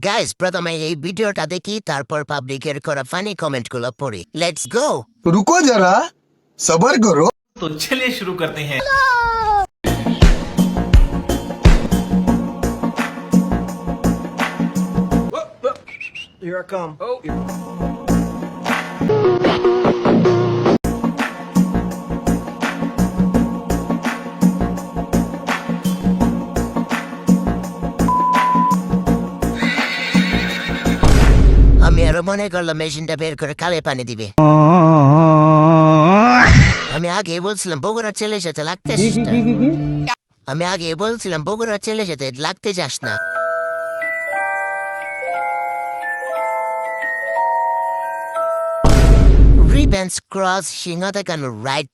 Guys প্রথমে এই ভিডিওটা দেখি, তারপর পাবলিকের করা ফানি কমেন্টগুলো পড়ি। Let's go. रुको जरा सबर करो। तो चलिए शुरू करते हैं। Here I come. আমি আরো মনে করলাম মেশিনটা বের করে কালে পানি দিবে। আমি আগে বলছিলাম বগুড়ার ছেলের সাথে লাগতে যাস না। আমি আগে বলছিলাম বগুড়ার ছেলের সাথে লাগতে যাস না। Ribbons cross Shingatagano right.